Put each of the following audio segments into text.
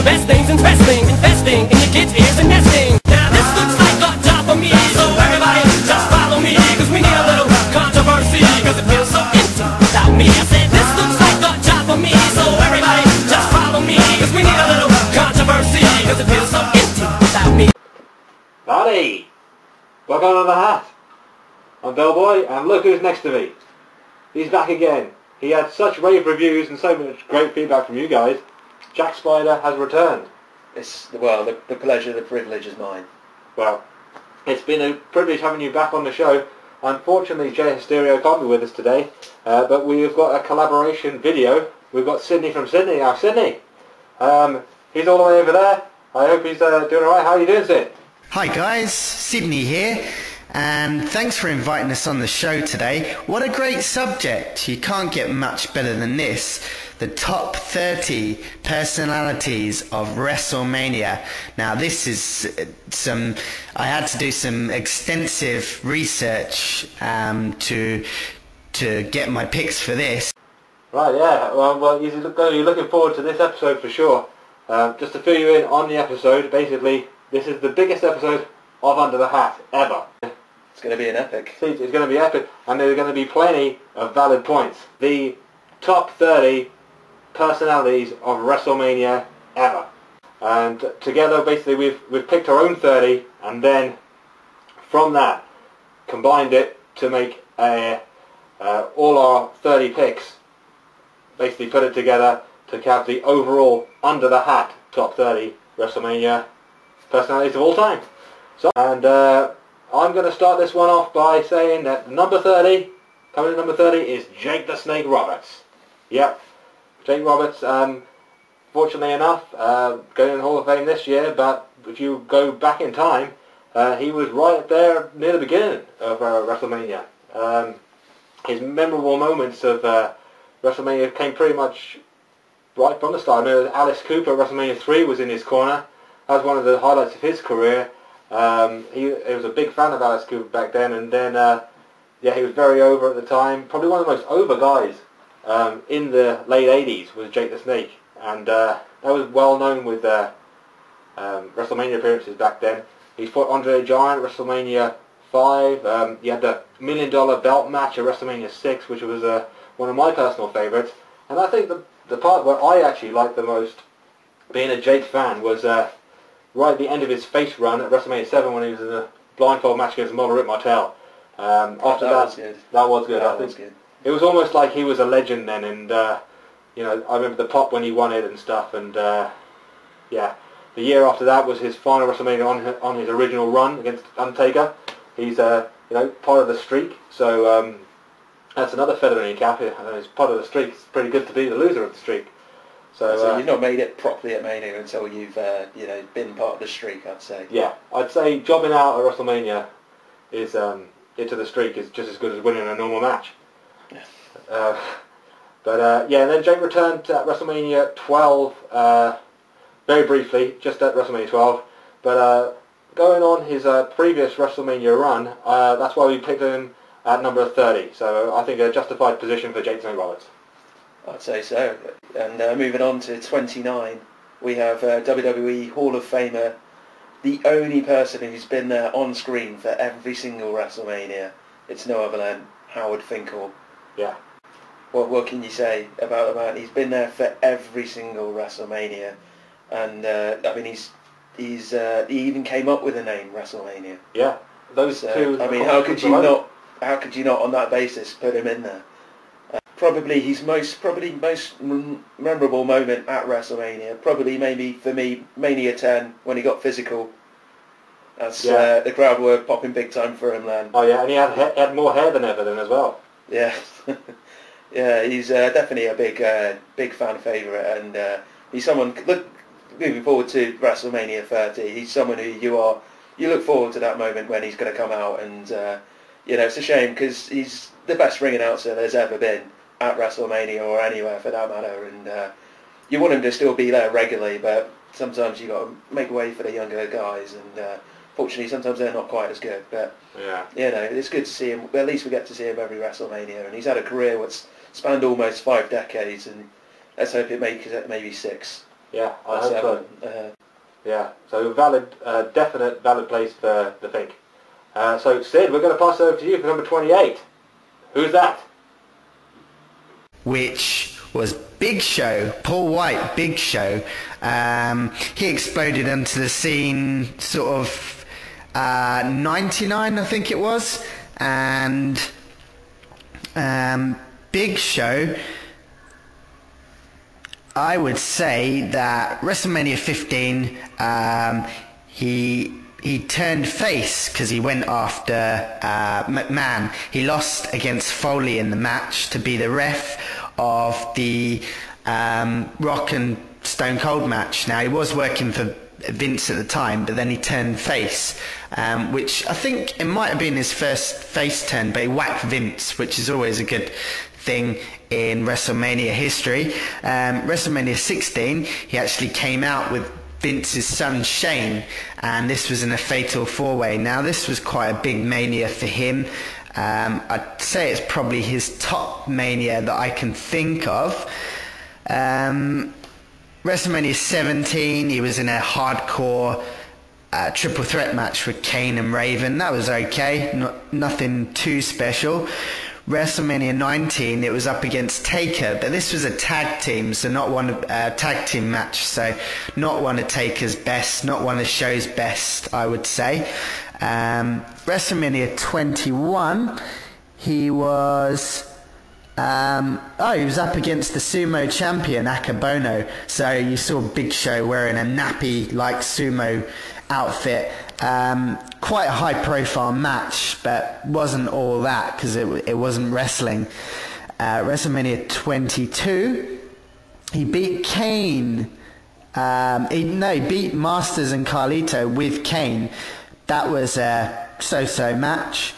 best things, investing in your kids' ears and nesting. Now this looks like a job for me, so everybody just follow me, cause we need a little controversy, cause it feels so empty without me. I said this looks like a job for me, so everybody just follow me, cause we need a little controversy, cause it feels so empty without me. Howdy! Welcome to the Hat. I'm Bellboy, and look who's next to me. He's back again. He had such rave reviews and so much great feedback from you guys. Jack Spider has returned. Well, the pleasure, the privilege is mine. Well, it's been a privilege having you back on the show. Unfortunately, Jay Hysterio can't be with us today, but we've got a collaboration video. We've got Sydney from Sydney. Now, Sydney, he's all the way over there. I hope he's doing alright. How are you doing, Sid? Hi guys, Sydney here, and thanks for inviting us on the show today. What a great subject. You can't get much better than this. The top 30 personalities of WrestleMania. Now this is I had to do some extensive research to get my picks for this. Right, yeah, well you're looking forward to this episode for sure. Just to fill you in on the episode, basically, this is the biggest episode of Under the Hat ever. It's going to be an epic. See, it's going to be epic, and there are going to be plenty of valid points. The top 30 personalities of WrestleMania ever. And together, basically, we've picked our own 30, and then from that, combined it to make all our 30 picks. Basically, put it together to have the overall Under the Hat top 30 WrestleMania personalities of all time. So, and I'm going to start this one off by saying that number 30, coming in number 30 is Jake the Snake Roberts. Yep, Jake Roberts, fortunately enough, going in the Hall of Fame this year, but if you go back in time, he was right there near the beginning of WrestleMania. His memorable moments of WrestleMania came pretty much right from the start. I know Alice Cooper at WrestleMania 3 was in his corner. That was one of the highlights of his career. He was a big fan of Alice Cooper back then, and then yeah, he was very over at the time. Probably one of the most over guys in the late 80s was Jake the Snake, and that was well known with WrestleMania appearances back then. He fought Andre the Giant at WrestleMania 5. He had the $1 Million belt match at WrestleMania 6, which was one of my personal favourites. And I think the part where I actually liked the most, being a Jake fan, was right at the end of his face run at WrestleMania 7 when he was in a blindfold match against Model Rip Martel. After that was good. That was good. I think it was almost like he was a legend then, and you know, I remember the pop when he won it and stuff, and yeah, the year after that was his final WrestleMania on his original run against Undertaker. He's you know, part of the streak, so that's another feather in your cap. It's part of the streak. It's pretty good to be the loser of the streak. So you've not made it properly at Mania until you've you know, been part of the streak, I'd say. Yeah, I'd say jobbing out at WrestleMania is into the streak is just as good as winning a normal match. But yeah, and then Jake returned at WrestleMania 12 very briefly, just at WrestleMania 12. But going on his previous WrestleMania run, that's why we picked him at number 30. So I think a justified position for Jake the Snake Roberts. I'd say so. And moving on to 29, we have WWE Hall of Famer, the only person who's been there on screen for every single WrestleMania. It's no other than Howard Finkel. Yeah. What can you say about the man? He's been there for every single WrestleMania, and I mean he even came up with the name WrestleMania. Yeah. Those two. I mean, how could you not on that basis put him in there? Probably his most memorable moment at WrestleMania, probably maybe for me, Mania 10 when he got physical. That's the crowd were popping big time for him then. Oh yeah, and he had more hair than ever then as well. Yeah, yeah, he's definitely a big fan favourite, and he's someone moving forward to WrestleMania 30. He's someone who you look forward to that moment when he's going to come out, and you know, it's a shame because he's the best ring announcer there's ever been at WrestleMania or anywhere for that matter, and you want him to still be there regularly, but sometimes you got to make way for the younger guys, and fortunately sometimes they're not quite as good, but yeah, you know, it's good to see him. At least we get to see him every WrestleMania, and he's had a career that's spanned almost 5 decades, and let's hope it makes it maybe 6. Yeah, I That's hope so. Evan. Yeah, so definite valid place for the Fink. So Sid, we're going to pass it over to you for number 28. Who's that? Which was Big Show, Paul White, Big Show. He exploded onto the scene sort of 99, I think it was, and Big Show, I would say that WrestleMania 15, he turned face because he went after McMahon. He lost against Foley in the match to be the ref of the Rock and Stone Cold match. Now, he was working for Vince at the time, but then he turned face, which I think it might have been his first face turn, but he whacked Vince, which is always a good thing in WrestleMania history. WrestleMania 16, he actually came out with Vince's son Shane, and this was in a fatal four-way. Now, this was quite a big mania for him. I'd say it's probably his top mania that I can think of. WrestleMania 17, he was in a hardcore triple threat match with Kane and Raven. That was okay, nothing too special. WrestleMania 19, it was up against Taker, but this was a tag team, so not one tag team match, so not one of Taker's best, not one of Show's best, I would say. WrestleMania 21, he was he was up against the sumo champion Akabono, so you saw Big Show wearing a nappy like sumo outfit. Quite a high profile match, but wasn't all that because it wasn't wrestling. WrestleMania 22, he beat Kane. He beat Masters and Carlito with Kane. That was a so-so match.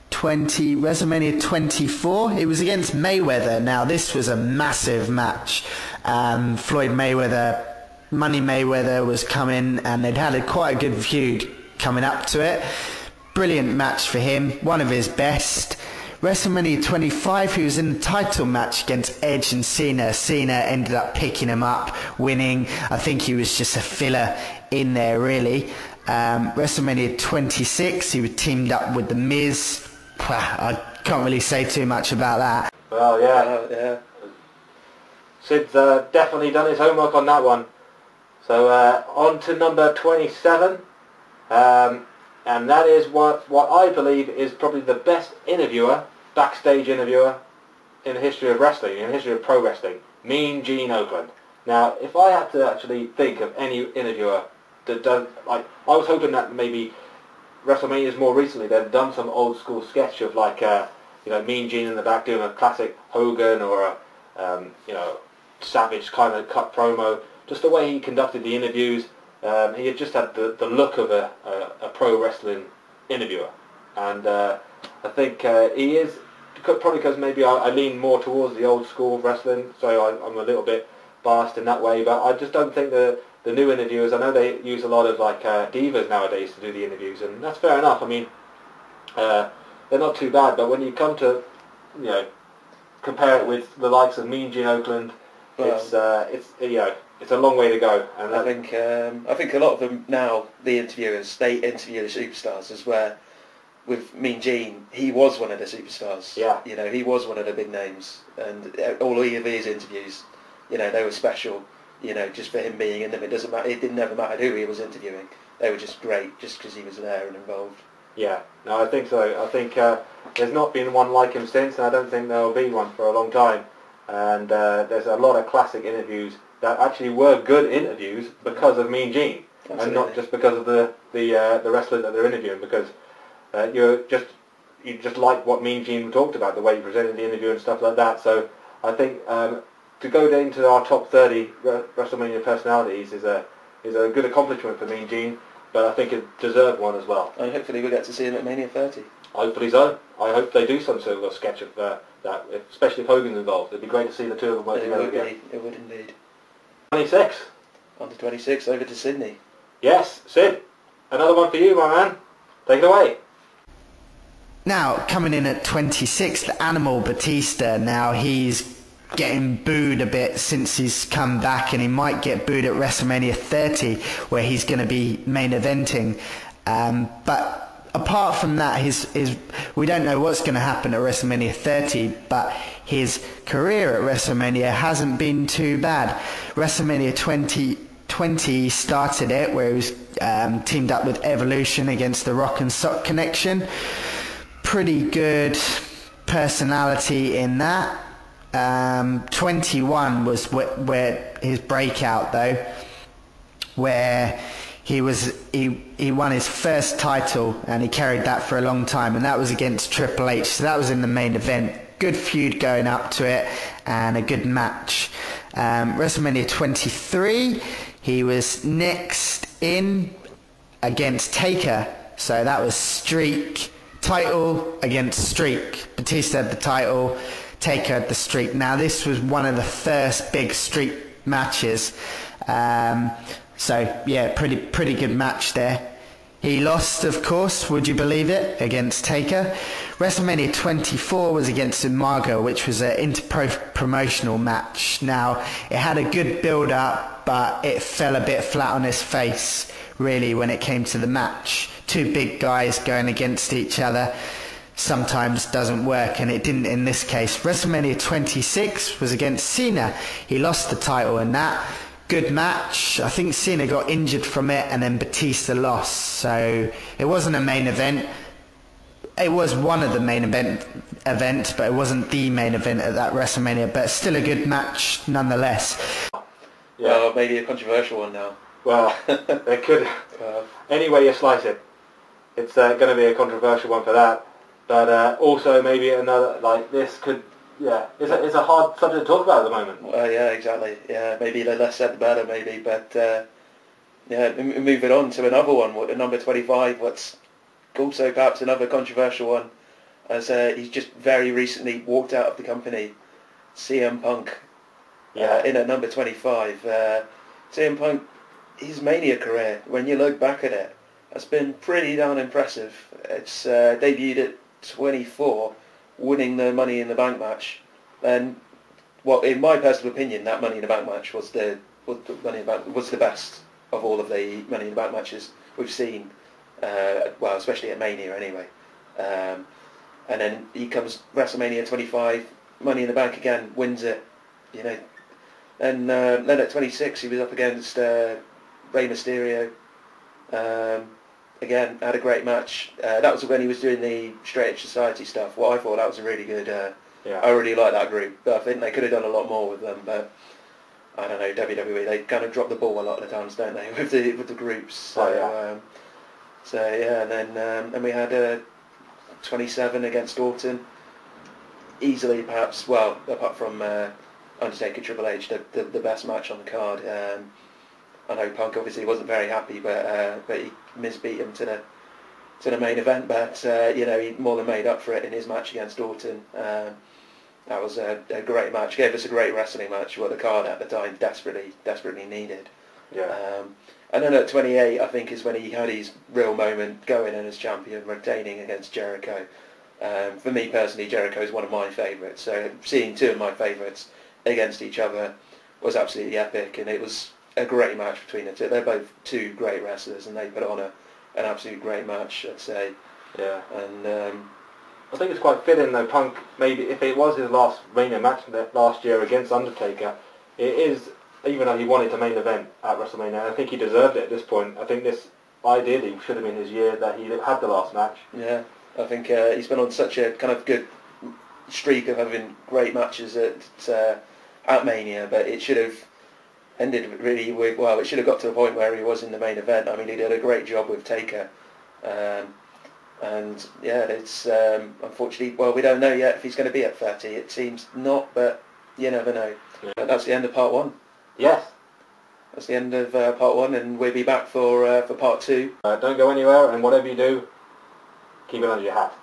WrestleMania 24, it was against Mayweather. Now, this was a massive match. Floyd Mayweather, Money Mayweather was coming, and they'd had quite a good feud coming up to it. Brilliant match for him, one of his best. WrestleMania 25, he was in the title match against Edge and Cena. Cena ended up picking him up, winning. I think he was just a filler in there, really. WrestleMania 26, he was teamed up with The Miz. I can't really say too much about that. Well, yeah. Sid's definitely done his homework on that one. So on to number 27, and that is what I believe is probably the best backstage interviewer in the history of wrestling, in the history of pro wrestling, Mean Gene Okerlund. Now, if I had to actually think of any interviewer that does, I was hoping that maybe WrestleManias more recently they've done some old school sketch of Mean Gene in the back doing a classic Hogan or a Savage kind of cut promo. Just the way he conducted the interviews, he had just had the look of a pro wrestling interviewer, and I think he is probably because maybe I lean more towards the old school wrestling, so I'm a little bit biased in that way. But I just don't think the new interviewers. I know they use a lot of divas nowadays to do the interviews, and that's fair enough. I mean, they're not too bad, but when you come to compare it with the likes of Mean Gene Okerlund, it's a long way to go. And I think a lot of them now, the interviewers, they interview the superstars, as where with Mean Gene, he was one of the superstars. Yeah. He was one of the big names, and all of his interviews, they were special. Just for him being in them, it doesn't matter. It didn't ever matter who he was interviewing. They were just great, just because he was there and involved. Yeah, no, I think so. I think there's not been one like him since, and I don't think there will be one for a long time. And there's a lot of classic interviews that actually were good interviews because of Mean Gene, Absolutely. and not just because of the wrestler that they're interviewing. Because you just like what Mean Gene talked about, the way he presented the interview and stuff like that. So I think to go into our top 30 WrestleMania personalities is a good accomplishment for Mean Gene, but I think it deserved one as well. And hopefully we'll get to see him at Mania 30. Hopefully so. I hope they do some sort of a sketch of that, especially if Hogan's involved. It'd be great to see the two of them work together again. It would indeed. 26. On to 26, over to Sydney. Yes, Sid. Another one for you, my man. Take it away. Now, coming in at 26, the Animal Batista. Now, he's getting booed a bit since he's come back, and he might get booed at WrestleMania 30, where he's going to be main eventing. But apart from that, we don't know what's going to happen at WrestleMania 30, but his career at WrestleMania hasn't been too bad. WrestleMania 2020 started it, where he was teamed up with Evolution against the Rock and Sock Connection. Pretty good personality in that. 21 was where his breakout, though, where he won his first title, and he carried that for a long time, and that was against Triple H. So that was in the main event. Good feud going up to it, and a good match. WrestleMania 23, he was next in against Taker. So that was streak, title against streak. Batista had the title, Taker had the streak. Now this was one of the first big streak matches. So yeah, pretty good match there. He lost, of course, would you believe it, against Taker. WrestleMania 24 was against Umaga, which was an inter-promotional match. Now, it had a good build-up, but it fell a bit flat on his face, really, when it came to the match. Two big guys going against each other sometimes doesn't work, and it didn't in this case. WrestleMania 26 was against Cena. He lost the title in that. Good match. I think Cena got injured from it, and then Batista lost. So it wasn't a main event. It was one of the main events, but it wasn't the main event at that WrestleMania. But still a good match nonetheless. Yeah. Well, maybe a controversial one now. Well, it could. Any way you slice it, it's going to be a controversial one for that. But also maybe another, like this could. Yeah, it's a hard subject to talk about at the moment. Yeah, exactly. Yeah, maybe the less said the better, maybe. But yeah, moving on to another one, number 25. What's also perhaps another controversial one, as he's just very recently walked out of the company. CM Punk, in at number 25. CM Punk, his Mania career, when you look back at it, has been pretty darn impressive. It's debuted at 24. Winning the Money in the Bank match, and well, in my personal opinion, that Money in the Bank match was the best of all of the Money in the Bank matches we've seen. Well, especially at Mania anyway. And then he comes WrestleMania 25, Money in the Bank again, wins it. You know, and then at 26 he was up against Rey Mysterio. Again, had a great match. That was when he was doing the Straight Edge Society stuff. Well, I thought that was a really good. I really like that group. But I think they could have done a lot more with them. But I don't know, WWE, they kind of drop the ball a lot of the times, don't they, with the groups. So and then we had 27 against Orton. Easily, perhaps. Well, apart from Undertaker Triple H, the best match on the card. I know Punk obviously wasn't very happy, but he misbeat him to the main event. But you know, he more than made up for it in his match against Orton. That was a great match. Gave us a great wrestling match, what the card at the time desperately needed. Yeah. And then at 28, I think is when he had his real moment, going in as champion, retaining against Jericho. For me personally, Jericho is one of my favourites. So seeing two of my favourites against each other was absolutely epic, and it was a great match between the two. They're both two great wrestlers, and they put on an absolute great match, I'd say. Yeah. And I think it's quite fitting though, Punk, maybe if it was his last Mania match last year against Undertaker, it is, even though he wanted to main event at WrestleMania, I think he deserved it at this point. I think this ideally should have been his year that he had the last match. Yeah, I think he's been on such a kind of good streak of having great matches at Mania, but it should have ended really well. It should have got to the point where he was in the main event. I mean, he did a great job with Taker, and yeah, it's unfortunately, well, we don't know yet if he's going to be at 30. It seems not, but you never know. Yeah. But that's the end of part one. Yes, that's the end of part one, and we'll be back for part two. Don't go anywhere, and whatever you do, keep it under your hat.